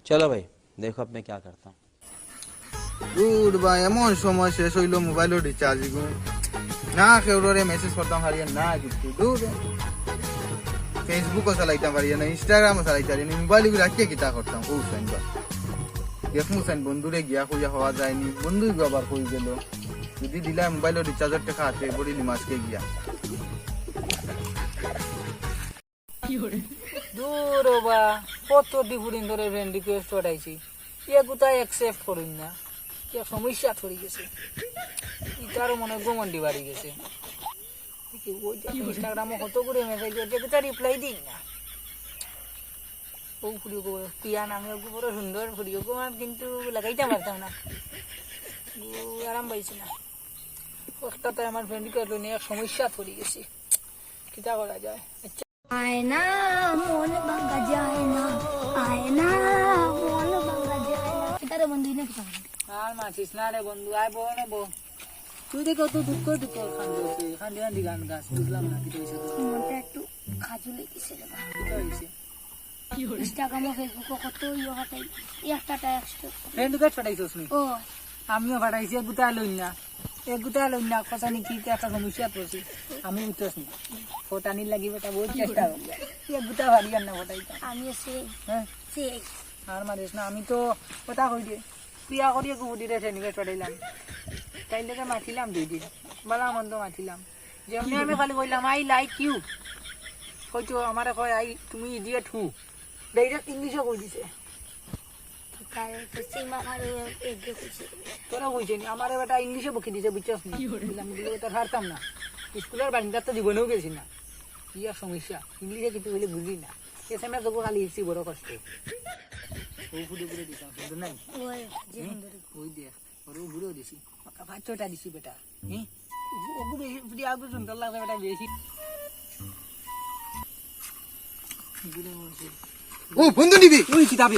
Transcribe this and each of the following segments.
चलो भाई देखो अब मैं क्या करता हूँ। দূর ভাই এমন সময় শেষ হইলো মোবাইলের রিচার্জ না কেউরে মেসেজ করতাম হারিয়ে না কিছু দূর ফেসবুকও চালাইতাম পারিয়ে না ইনস্টাগ্রামও চালাইতে পারি না মোবাইল রাখিয়ে কিতা করতাম ও সাইন বা দেখমু সাইন বন্ধুরে গিয়া খুঁজা হওয়া যায়নি বন্ধুই আবার কই গেল যদি দিলাই মোবাইলের রিচার্জের টাকা হাতে বড়ি মাসকে গিয়া দূর বা কত ডিফুরিন ধরে ফ্রেন্ড রিকোয়েস্ট পাঠাইছি এ কোথায় অ্যাকসেপ্ট করুন না কে সমস্যা পড়ে গেছে ইটারও মনে গোমন্ডি বাড়ি গেছে ইনস্টাগ্রামে কত করে মেসেজ করছে কোথায় রিপ্লাই দিই না ও ফুড়িও গো পিয়া নামে বড় সুন্দর ফুড়িও গো কিন্তু লাগাইতে পারতাম না আরাম পাইছি না ওটাতে আমার ফ্রেন্ড রিকোয়েস্ট নিয়ে সমস্যা পড়ে গেছে কিতা করা যায় আয়না মন ভাঙা যায় না আয়না মন ভাঙা যায় না কিতারে বন্ধু ইনে কিতা আর মাছিস না রে বন্ধু আয় বউ নে বউ তুই দেখো তো দুঃখ দুঃখ খান্দি গান গাছ বুঝলাম না কি হয়েছে মনটা একটু খাজু লেগেছে রে বাবা কি হয়েছে ইনস্টাগ্রাম ও ফেসবুক কত ইয়ে হাতাই একটা এক্সট্রা ফ্রেন্ড রিকোয়েস্ট পাঠাইছস নি ও আমিও পাঠাইছি এক গুতা লইন না কথা নি কি একটা সমস্যা পড়ছি আমি উঠছস নি ফটানি লাগি বেটা বহুত চেষ্টা করব এক গুতা ভারিয়ান না ফটাইতা আমি সেই হ্যাঁ সেই আর মারিস না আমি তো কথা কই দে পিয়া করিয়ে গুবুদি রে ফ্রেন্ড রিকোয়েস্ট পাঠাইলাম তাই লেগে মাছিলাম 2 দিন বালা মন্দ মাছিলাম যেমনি আমি খালি কইলাম আই লাইক ইউ কইতো আমারে কয় আই তুমি ইডিয়েট হু ডাইরেক্ট ইংলিশে কই দিছে কারে তো সীমা মারে এগে কইছে তোরা কইছে নি আমারে বেটা ইংলিশে বকি দিছে বুঝছস নি বললাম দিলে তো হারতাম না স্কুলের বারিন্দা তো জীবনেও গেছি না ইয়া সমস্যা ইংলিশে কিছু বলে বুঝি না এসএমএস তো খালি ইসি বড় কষ্ট ও ফুটে ফুটে দিতাম সুন্দর নাই ওই যে সুন্দর ওই দেখ ওর ঘুরেও দিছি পাকা ভাতটা দিছি বেটা হ্যাঁ ও ঘুরে ফুটে আগে সুন্দর লাগছে বেটা বেশি ঘুরে মরছে ও বন্ধু নিবি ওই কিতাবে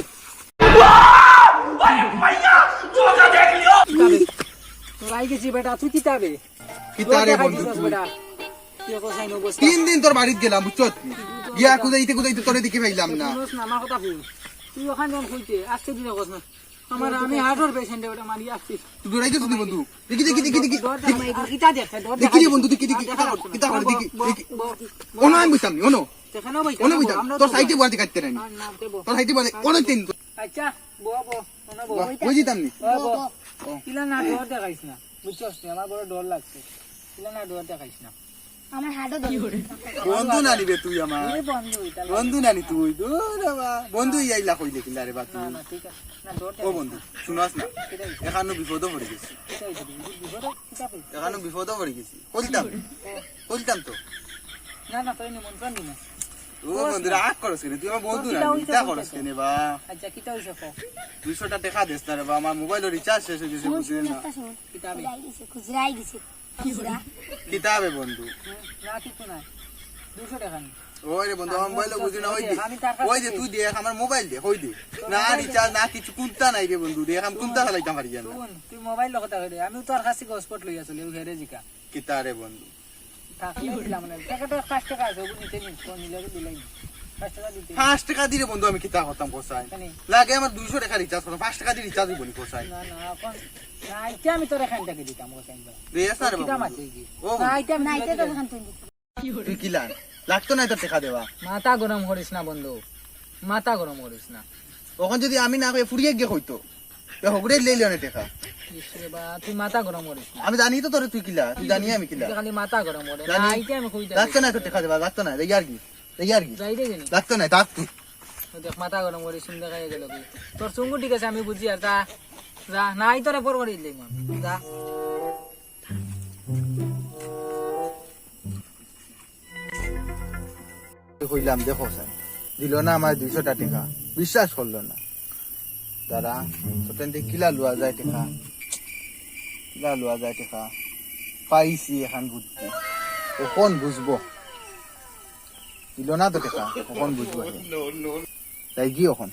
তোরাই গেছি বেটা তুই কিতাবে কিতারে বন্ধু বেটা তুই কোথায় নবস্তা 3 দিন তোর বাড়িতে গেলাম বুঝছত গিয়া কুদাইতে তোরে দেখি পাইলাম না আমার কথা কই তুই ওখানে যখন কইতে আজকে দিন কস না আমার আমি হার্টের পেশেন্ট ওটা মারি আসছি তুই দৌড়াইতে তুই বন্ধু দেখি কিতা দেখছে দেখি রে বন্ধু দেখি কিতা করে দেখি ওনো আমি বুঝতাম নি ওনো সেখানেও বইতে ওনো বুঝতাম তোর সাইডে বাড়ি কাটতে নাই না দেবো তোর সাইডে বাড়ি অনেক দিন আচ্ছা বো বো ওনা বো বুঝিতাম নি কিলা না ডর দেখাইছ না বুঝছস আমার বড় ডর লাগছে কিলা না ডর দেখাইছ না আমার হাতও ধরে বন্ধু না নিবে তুই আমার এই বন্ধু এটা বন্ধু নানি তুই দূর বন্ধু ইয়াইলা কইলে কিলা রে বা তুই না ঠিক আছে না ডর ও বন্ধু শুনাস না এখানো বিপদ পড়ে গেছি এখানো বিপদ পড়ে গেছি বলতাম তো না না তুই নিমন্ত্রণ দিনা ও বন্ধু রাগ করছ কেন তুই আমার বন্ধু না কিতা করছ কেন বা আচ্ছা কিতা হইছে কো 200 টাকা দেখা দেস না রে বা আমার মোবাইলের রিচার্জ শেষ হয়ে গেছে বুঝলেন না কিতাবে খুচরাই গেছে খুচরা কিতাবে বন্ধু না কিছু না 200 টাকা নি ওই রে বন্ধু আমার মোবাইল বুঝি না ওই যে তুই দেখ আমার মোবাইল দে হই দে না রিচার্জ না কিছু কুন্তা নাই রে বন্ধু দেখ আমি কুন্তা চালাইতাম পারি না তুই মোবাইল লগত করে আমি তো আর কাছে হটস্পট লই আসলে ও হেরে জিকা কিতা রে বন্ধু থাকলে দিলাম না টাকাটা 5 টাকা আছে ও নিতে নি কোন নিলে দিলাই 5 টাকা দিতে 5 টাকা দিলে বন্ধু আমি কিতা করতাম কোসাই লাগে আমার 200 টাকা রিচার্জ করতাম 5 টাকা দিয়ে রিচার্জ দিবনি কোসাই না না এখন না এটা আমি তোর এখান থেকে দিতাম কোসাই দেস না রে কিতা বাবু মাঝে কি ও না এটা আমি নাইতে তো খান তুই তুই কিলা লাগতো না তোর টাকা দেওয়া মাথা গরম করিস না বন্ধু মাথা গরম করিস না তখন যদি আমি না কই ফুরিয়ে গিয়ে হইতো তো হগরে লইলে অনেক টাকা ইসরে বা তুই মাথা গরম করিস না আমি জানি তো তোরে তুই কিলা তুই জানি আমি কিলা তুই খালি মাথা গরম করে জানি। না এটা আমি কই দিই লাগতো না তোর টাকা দেওয়া লাগতো না ইয়ার কি যাই রে জানি লাগতো না তাক তুই দেখ মাথা গরম করিস শুনতে খাই গেল কি তোর সঙ্গ ঠিক আছে আমি বুঝি আর যা যা নাই তোরে পর করে দিই যা কইলাম দেখো স্যার দিল না আমার 200 টাকা বিশ্বাস করলো না দাদা তোতেন দিয়ে কিলা লওয়া যায় টাকা পাইছি এখন বুদ্ধি কখন বুঝবো দিল না তো টাকা কখন বুঝবো তাই কি এখন